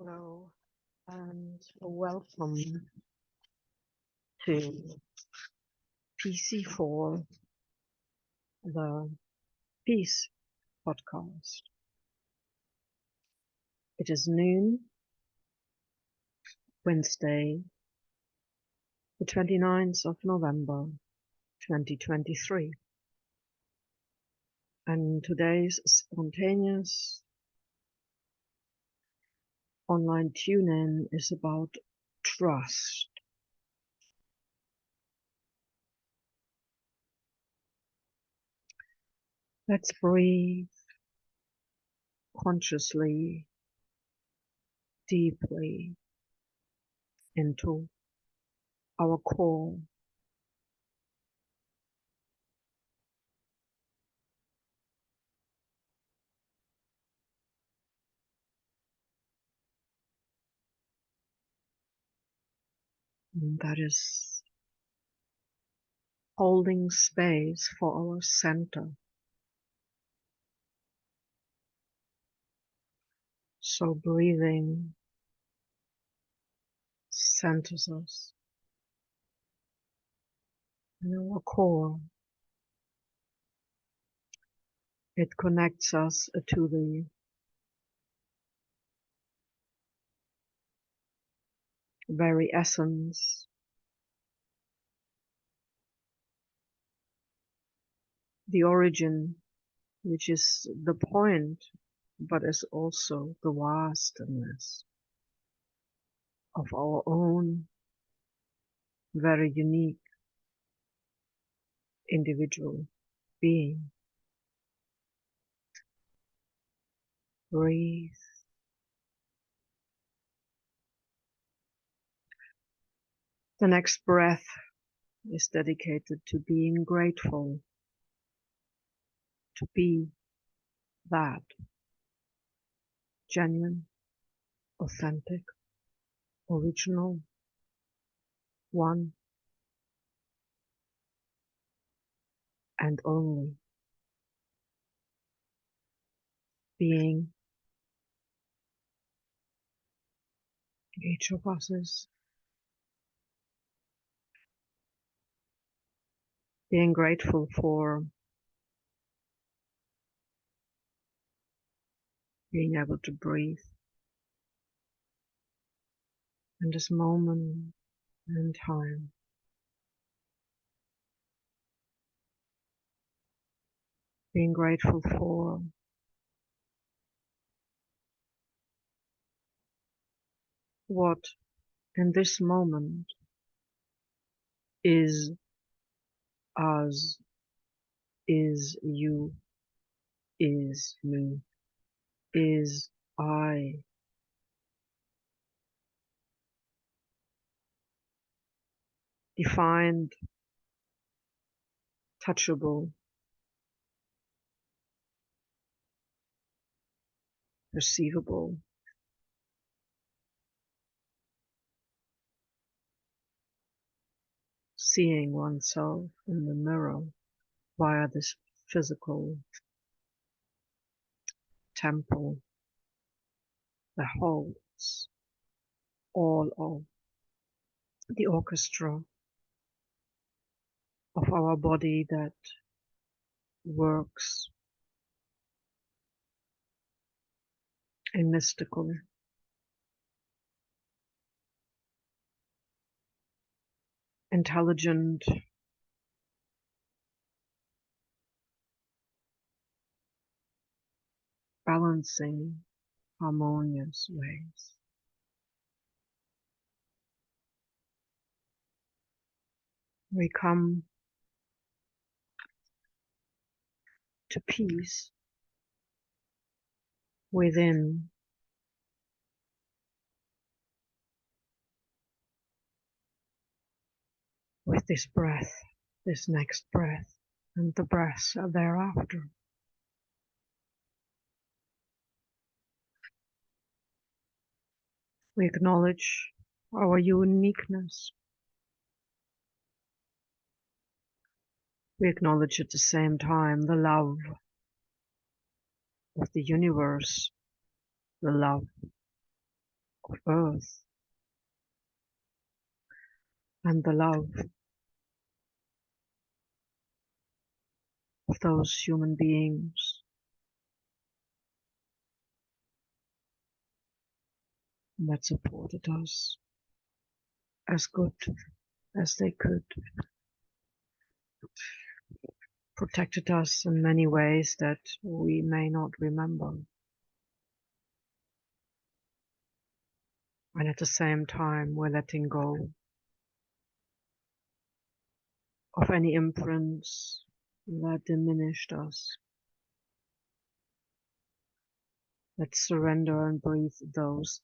Hello and welcome to Peacsy4, the Peace podcast. It is noon, Wednesday, the 29th of November, 2023, and today's spontaneous online tune-in is about trust. Let's breathe consciously, deeply into our core. And that is holding space for our center. So breathing centers us in our core. It connects us to the very essence, the origin, which is the point, but is also the vastness of our own very unique individual being. Breathe. The next breath is dedicated to being grateful, to be that genuine, authentic, original one and only being each of us is. Being grateful for being able to breathe in this moment in time. Being grateful for what in this moment is us, is you, is me, is I. Defined, touchable, perceivable, seeing oneself in the mirror via this physical temple that holds all of the orchestra of our body that works in mystical, intelligent, balancing, harmonious ways. We come to peace within with this breath, this next breath, and the breaths thereafter. We acknowledge our uniqueness. We acknowledge at the same time the love of the universe, the love of Earth and the love of those human beings that supported us as good as they could, protected us in many ways that we may not remember, and at the same time we're letting go of any imprints that diminished us. Let's surrender and breathe those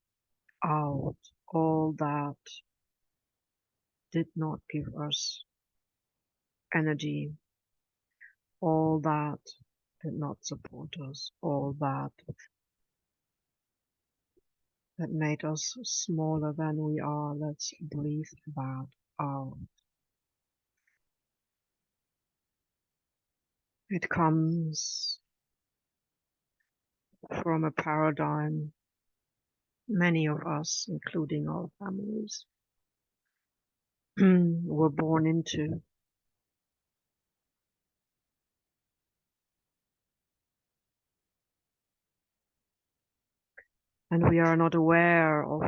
out, all that did not give us energy, all that did not support us, all that made us smaller than we are. Let's breathe that out. It comes from a paradigm many of us, including our families, were born into. And we are not aware of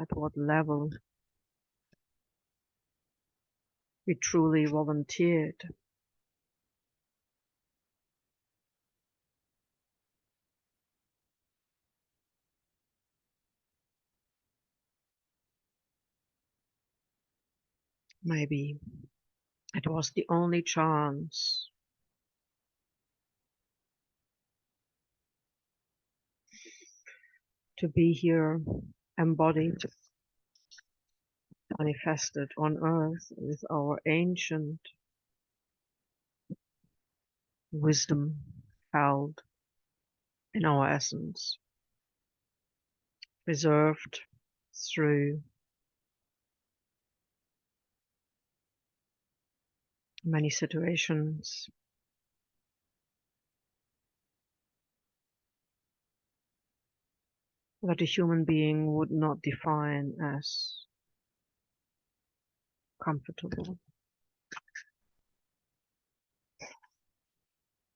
at what level we truly volunteered. Maybe it was the only chance to be here, embodied, manifested on earth with our ancient wisdom held in our essence, preserved through many situations, that a human being would not define as comfortable.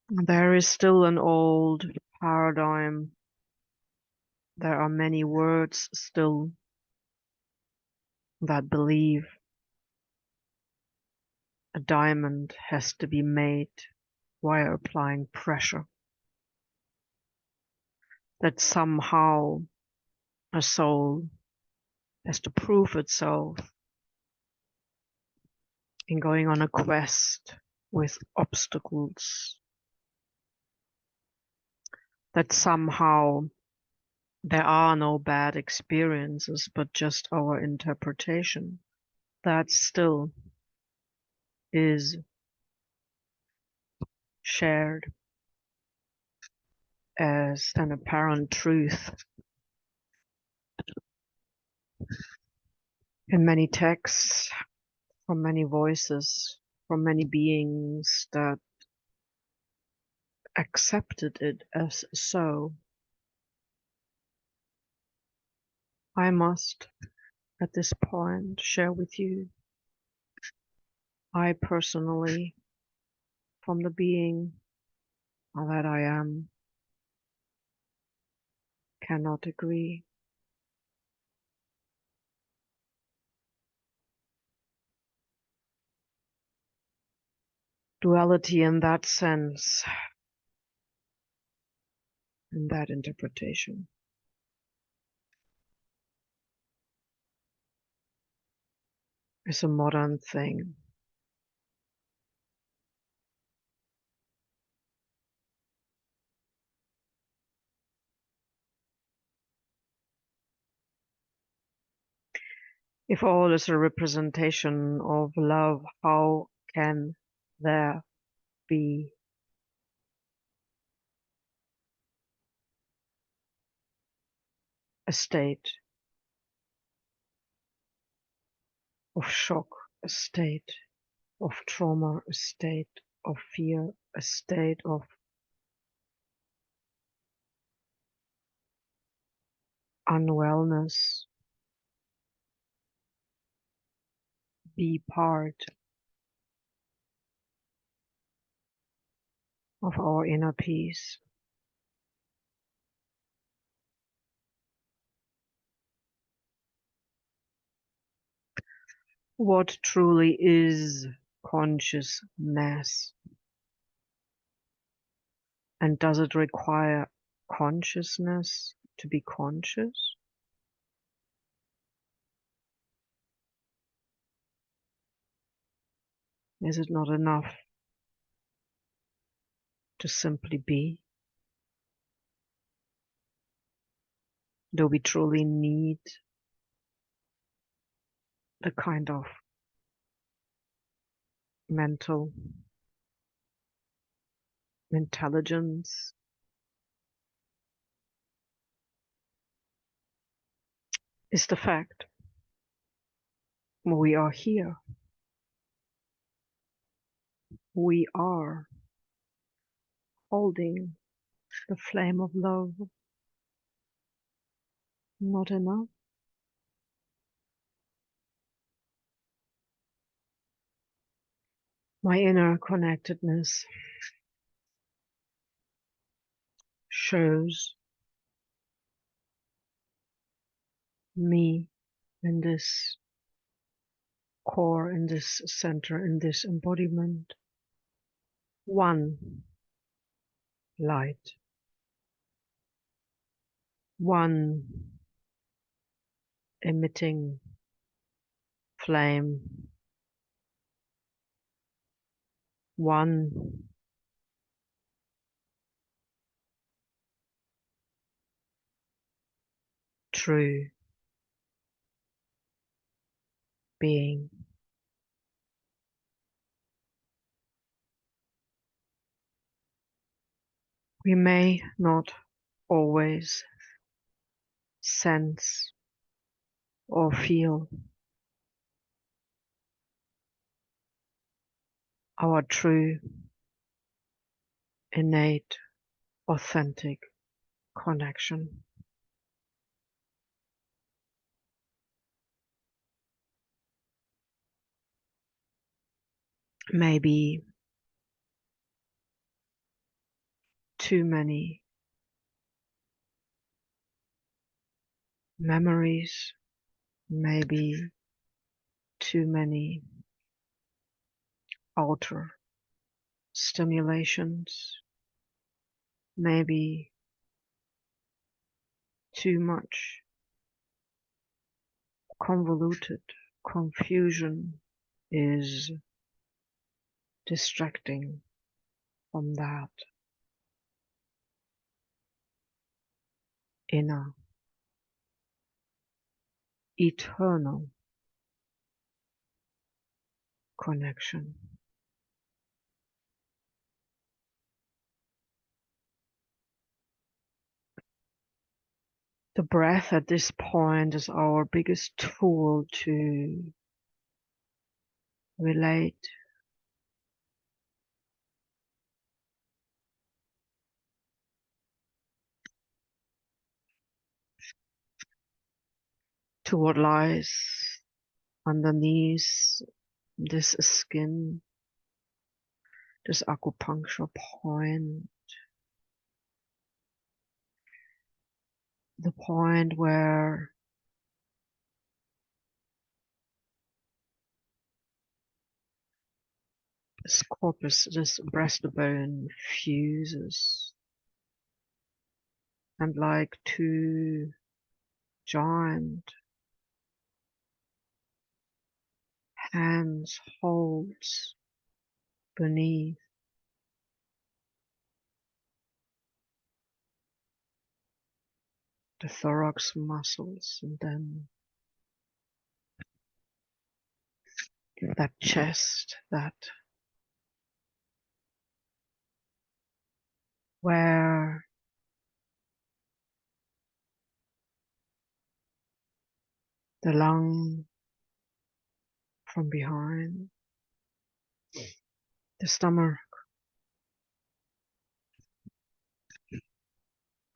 There is still an old paradigm. There are many words still that believe a diamond has to be made while applying pressure. That somehow a soul has to prove itself in going on a quest with obstacles. That somehow there are no bad experiences, but just our interpretation. That still is shared as an apparent truth in many texts, from many voices, from many beings that accepted it as so. I must, at this point, share with you, I personally, from the being that I am, cannot agree. Duality in that sense, in that interpretation, is a modern thing. If all is a representation of love, how can there be a state of shock, a state of trauma, a state of fear, a state of unwellness be part of our inner peace. What truly is consciousness? And does it require consciousness to be conscious? Is it not enough to simply be? Do we truly need the kind of mental intelligence is the fact we are here. We are holding the flame of love. Not enough. My inner connectedness shows me in this core, in this center, in this embodiment. One light. One emitting flame. One true being. We may not always sense or feel our true, innate, authentic connection. Maybe too many memories, maybe too many outer stimulations, maybe too much convoluted confusion is distracting from that inner, eternal connection. The breath at this point is our biggest tool to relate to what lies underneath this skin, this acupuncture point, the point where this corpus, this breastbone fuses, and like two giant hands holds beneath the thorax muscles, and then that chest, that where the lung from behind, the stomach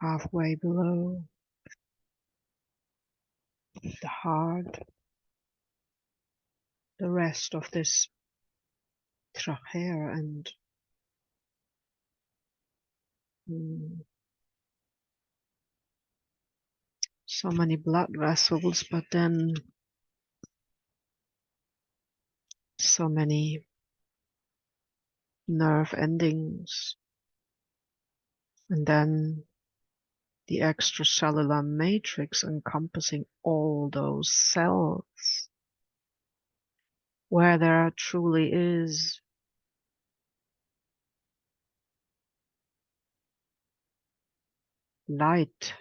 halfway below, the heart, the rest of this trachea and so many blood vessels, but then so many nerve endings, and then the extracellular matrix encompassing all those cells, where there truly is light,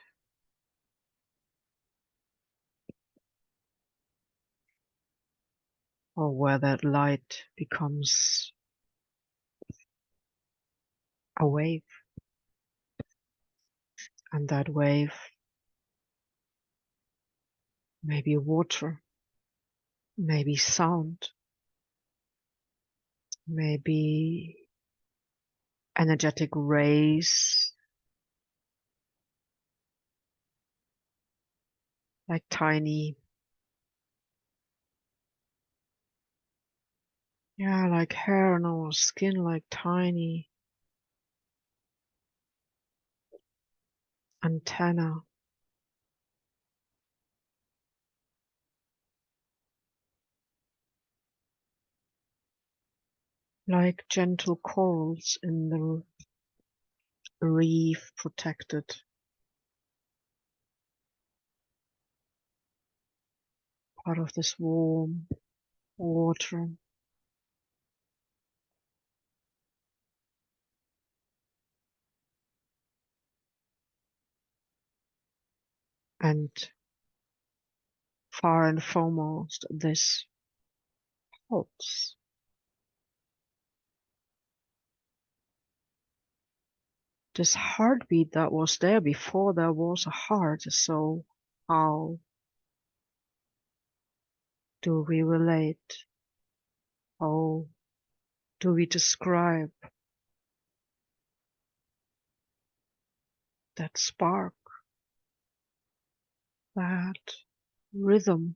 or where that light becomes a wave, and that wave may be water, maybe sound, maybe energetic rays, like tiny, like hair on our skin, like tiny antenna, like gentle corals in the reef protected part of this warm water. And far and foremost, this pulse, this heartbeat that was there before there was a heart. So how do we relate? How do we describe that spark, that rhythm,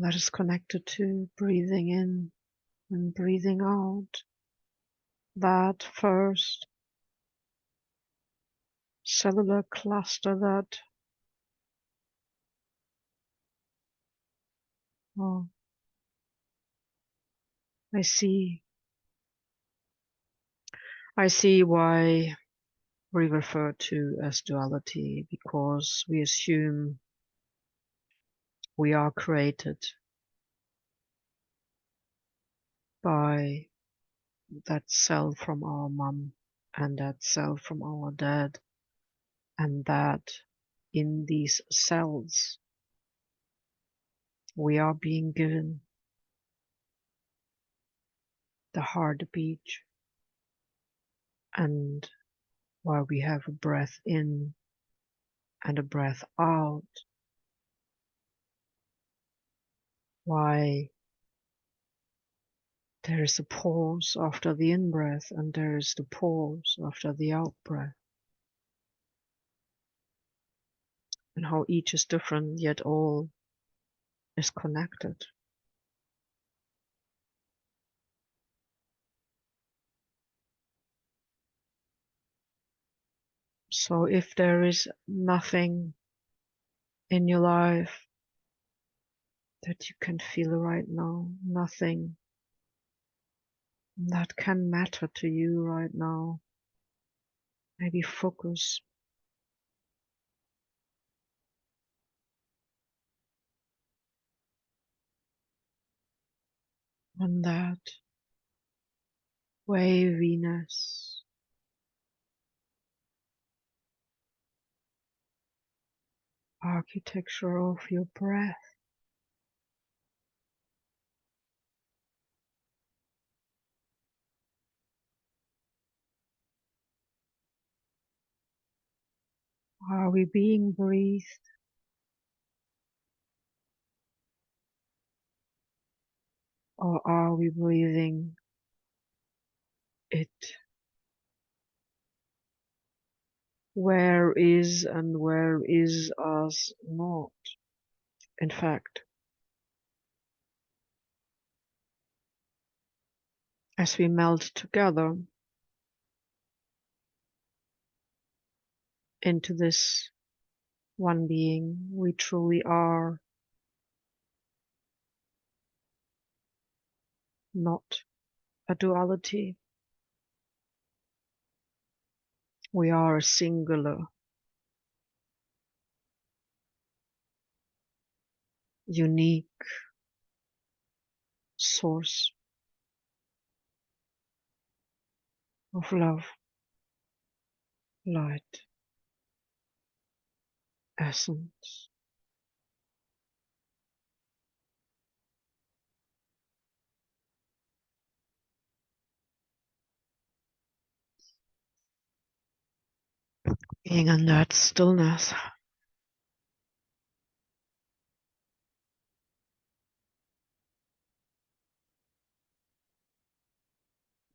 that is connected to breathing in and breathing out? That first cellular cluster that oh, I see. I see why we refer to as duality, because we assume we are created by that cell from our mom and that cell from our dad, and that in these cells we are being given the heartbeat, and while we have a breath in and a breath out, why there is a pause after the in-breath and there is the pause after the out-breath, and how each is different yet all is connected. So if there is nothing in your life that you can feel right now, nothing that can matter to you right now, maybe focus on that waviness, architecture of your breath. Are we being breathed, or are we breathing it Where is and where is us not? In fact, as we melt together into this one being, we truly are not a duality. We are a singular, unique source of love, light, essence. Being in that stillness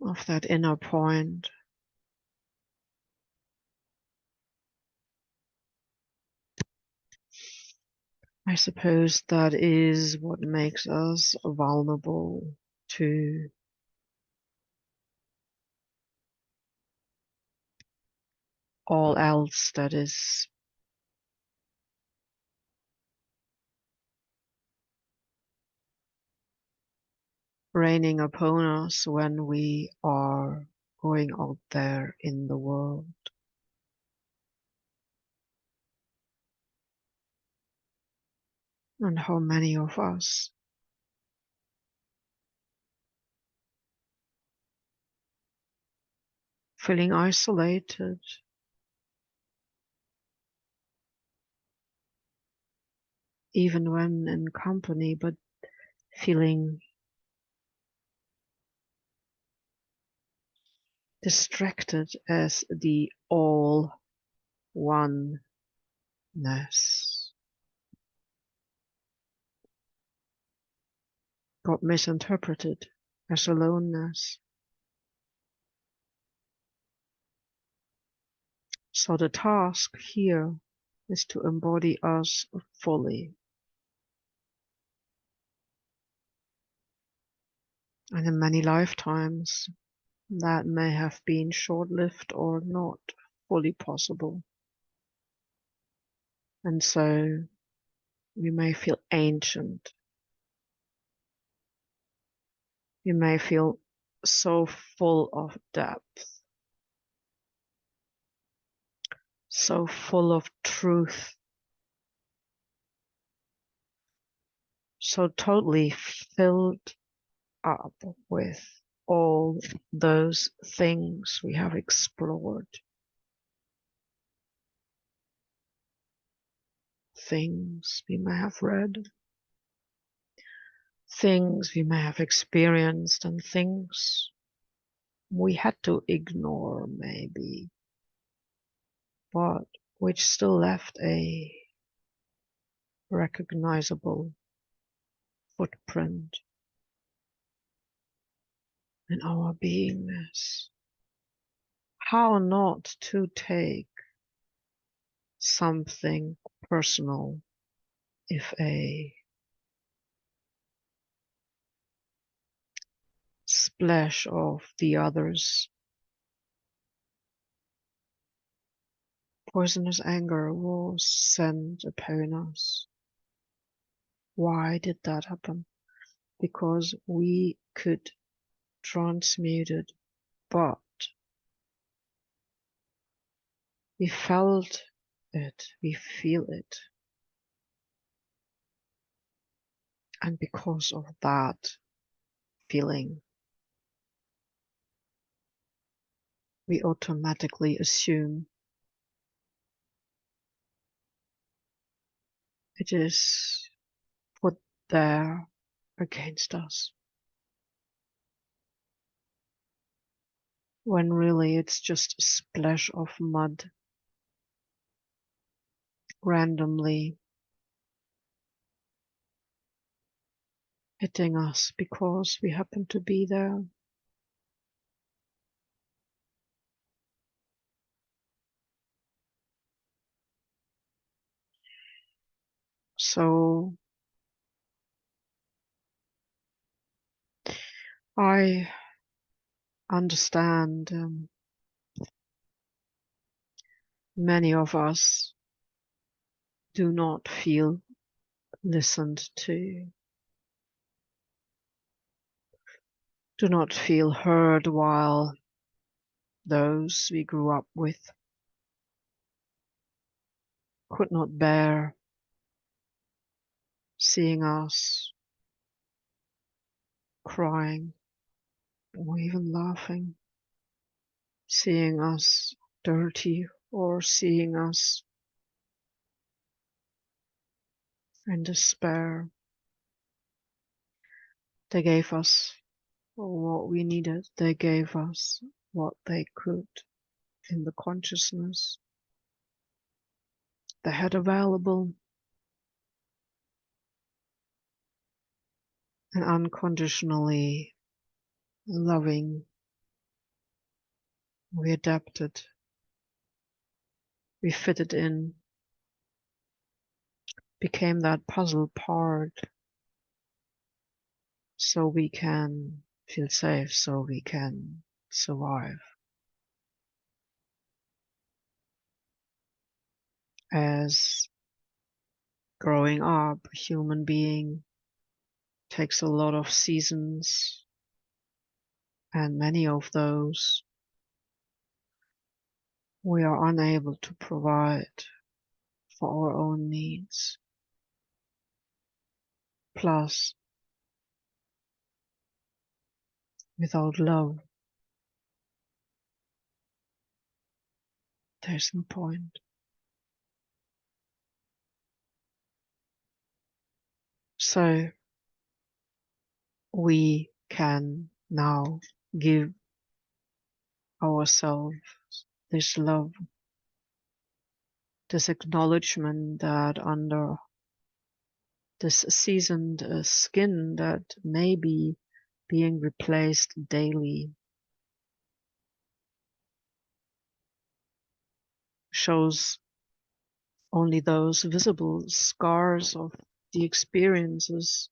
of that inner point, I suppose that is what makes us vulnerable to all else that is raining upon us when we are going out there in the world. And how many of us feeling isolated, even when in company, but feeling distracted as the all oneness got misinterpreted as aloneness. So the task here is to embody us fully. And in many lifetimes, that may have been short-lived or not fully possible. And so we may feel ancient. We may feel so full of depth, so full of truth, so totally filled up with all those things we have explored, things we may have read, things we may have experienced, and things we had to ignore maybe, but which still left a recognizable footprint in our beingness. How not to take something personal if a splash of the other's poisonous anger was sent upon us. Why did that happen? Because we could transmute it, but we felt it, we feel it. And because of that feeling, we automatically assume it is put there against us, when really it's just a splash of mud randomly hitting us because we happen to be there. So I understand many of us do not feel listened to, do not feel heard, while those we grew up with could not bear seeing us crying or even laughing, seeing us dirty or seeing us in despair. They gave us what we needed. They gave us what they could in the consciousness they had available, and unconditionally loving, we adapted, we fitted in, became that puzzle part so we can feel safe, so we can survive. As growing up, a human being takes a lot of seasons, and many of those we are unable to provide for our own needs. Plus, without love, there's no point. So we can now give ourselves this love, this acknowledgement that under this seasoned skin that may be being replaced daily shows only those visible scars of the experiences,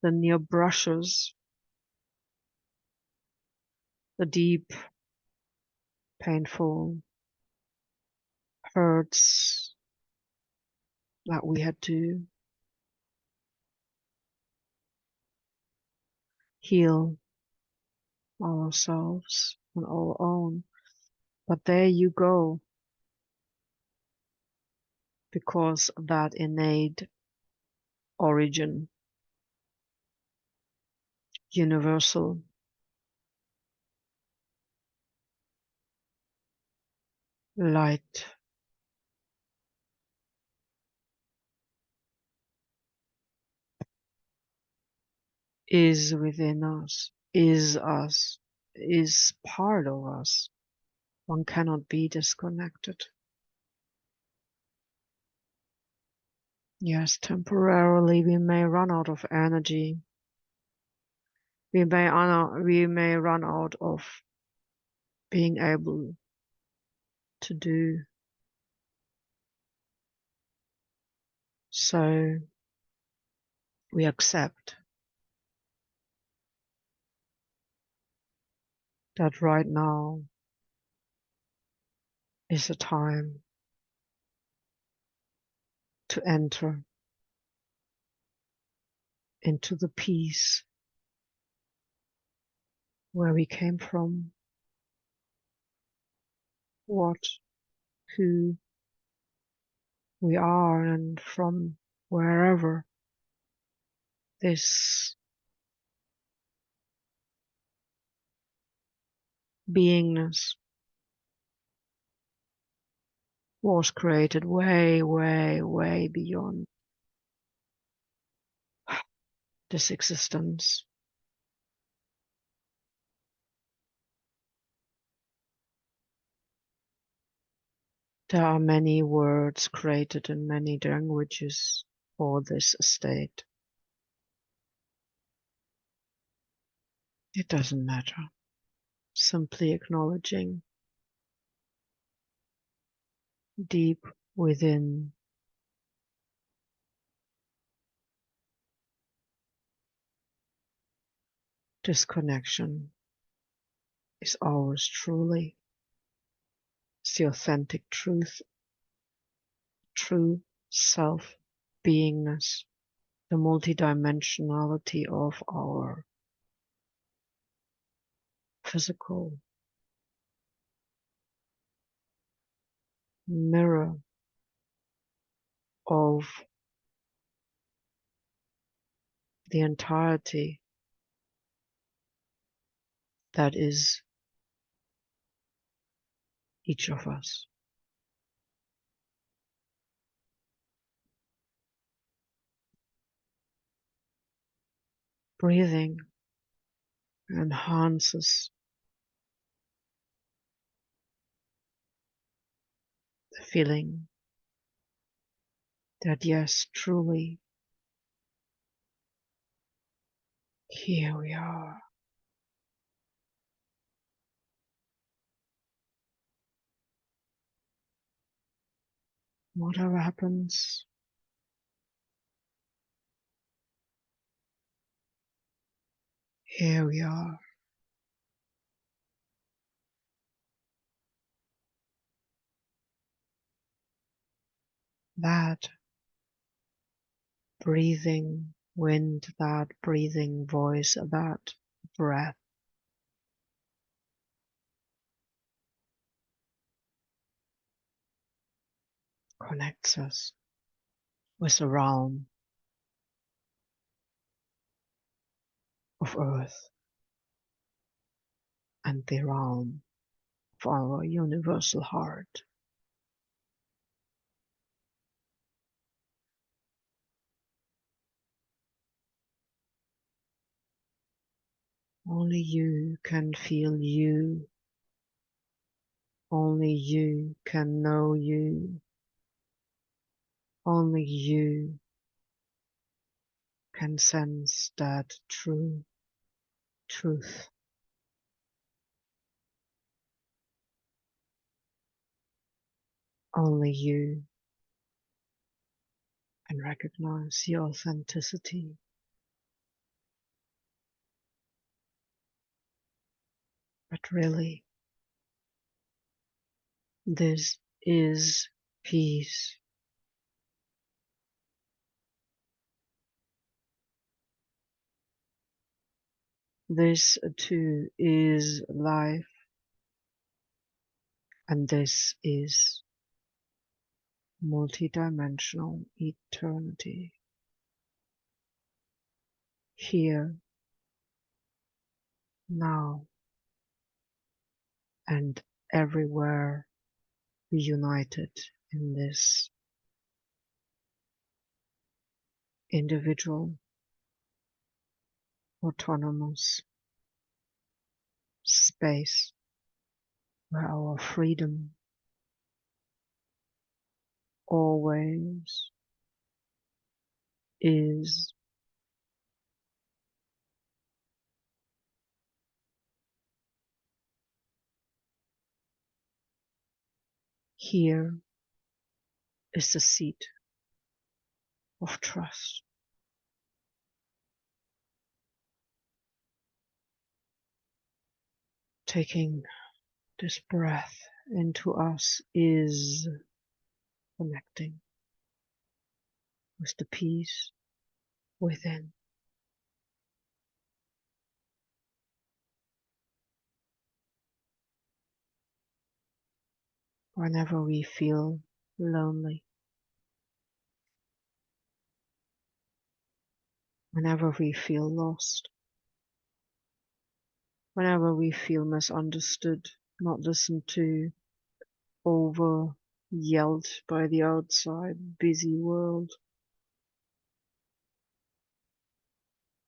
the near brushes, the deep, painful hurts that we had to heal ourselves on our own. But there you go, because that innate origin, universal, light is within us, is part of us. One cannot be disconnected. Yes, temporarily we may run out of energy. We may run out of being able to do. So we accept that right now is a time to enter into the peace where we came from, what, who we are, and from wherever this beingness was created way, way, way beyond this existence. There are many words created in many languages for this state. It doesn't matter. Simply acknowledging deep within This connection is ours truly. It's the authentic truth, true self beingness, the multidimensionality of our physical mirror of the entirety that is each of us. Breathing enhances the feeling that yes, truly, here we are. Whatever happens, here we are. That breathing wind, that breathing voice, that breath connects us with the realm of earth and the realm of our universal heart. Only you can feel you. Only you can know you. Only you can sense that true truth. Only you can recognize the authenticity. But really, this is peace. This too is life, and this is multidimensional eternity. Here, now, and everywhere reunited in this individual, autonomous space where our freedom always is. Here is the seat of trust. Taking this breath into us is connecting with the peace within. Whenever we feel lonely, whenever we feel lost, whenever we feel misunderstood, not listened to, over yelled by the outside busy world,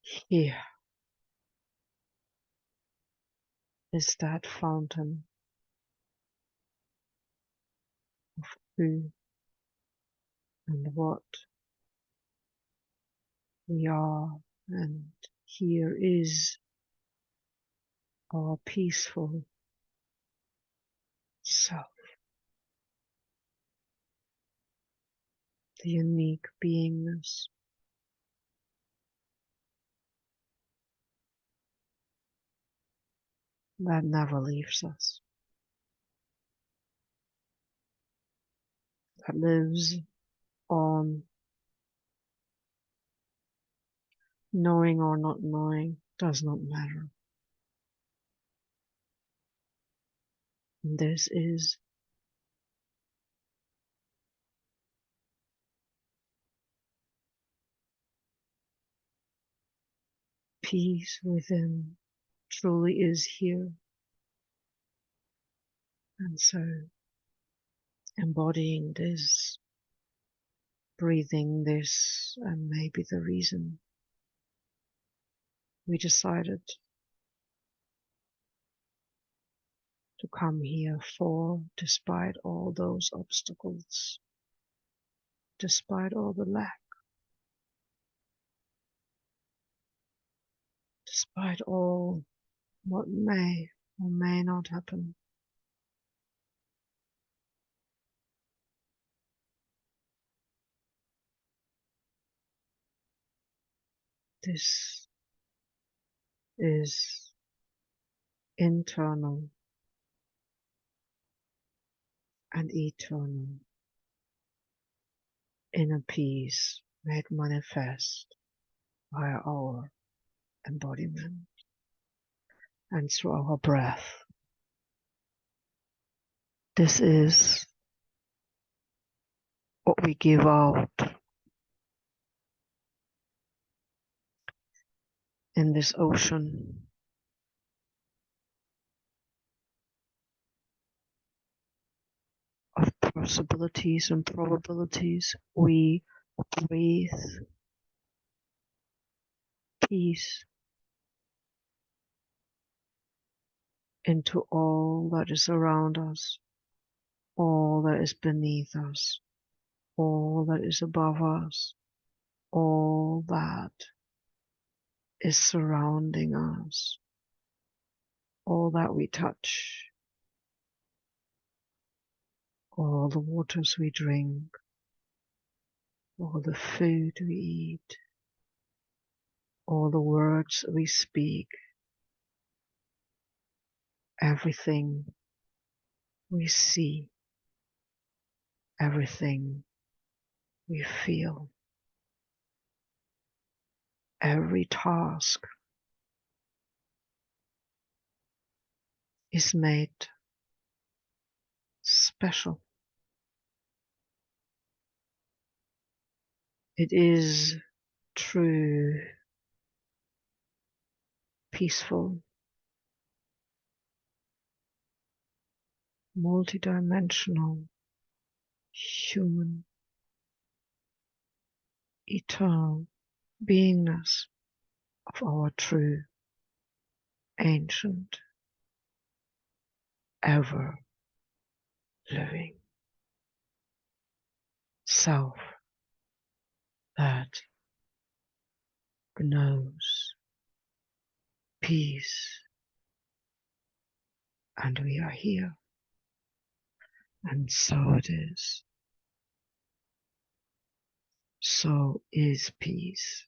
here is that fountain of who and what we are, and here is our peaceful self, the unique beingness that never leaves us, that lives on, knowing or not knowing does not matter. This is peace within, truly is here. And so embodying this, breathing this, and maybe the reason we decided to come here for, despite all those obstacles, despite all the lack, despite all what may or may not happen. This is internal and eternal inner peace made manifest by our embodiment and through our breath. This is what we give out in this ocean of possibilities and probabilities. We breathe peace into all that is around us, all that is beneath us, all that is above us, all that is surrounding us, all that we touch, all the waters we drink, all the food we eat, all the words we speak, everything we see, everything we feel, every task is made special. It is true, peaceful, multidimensional, human, eternal beingness of our true, ancient, ever living self that knows peace, and we are here, and so it is. So is peace.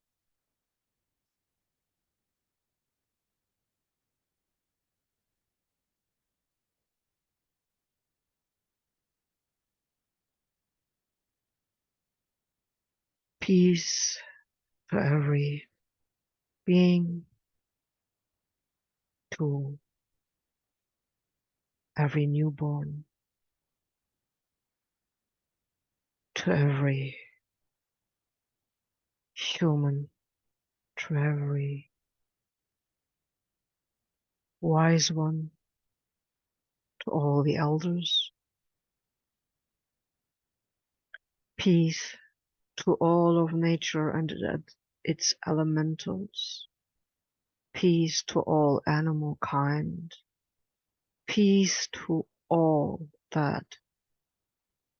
Peace for every being, to every newborn, to every human, to every wise one, to all the elders. Peace to all of nature and its elementals. Peace to all animal kind. Peace to all that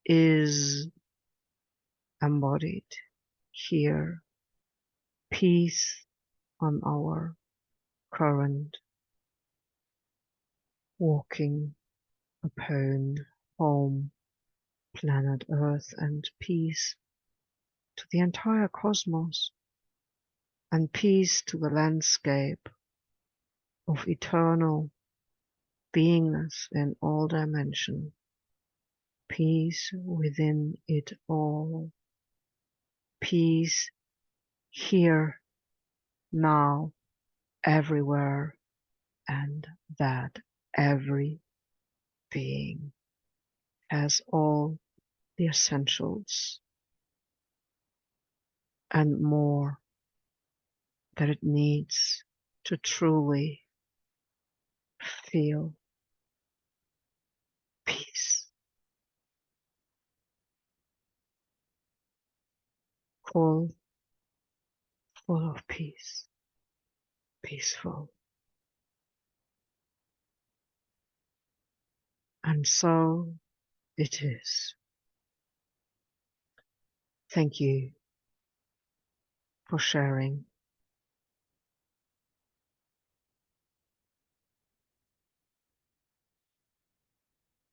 is embodied here. Peace on our current walking upon home planet Earth, and peace to the entire cosmos, and peace to the landscape of eternal beingness in all dimension, peace within it all, peace here, now, everywhere, and that every being has all the essentials and more that it needs to truly feel peace, full, full of peace, peaceful. And so it is. Thank you for sharing.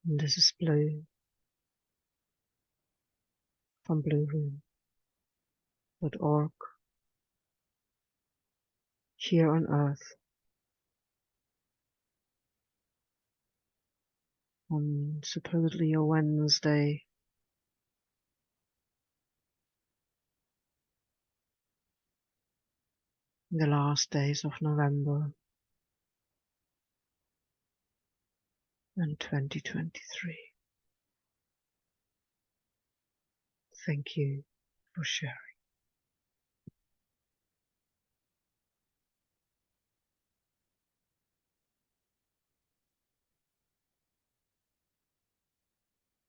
And this is Blue from blueroom.org, here on Earth on supposedly a Wednesday, in the last days of November in 2023. Thank you for sharing.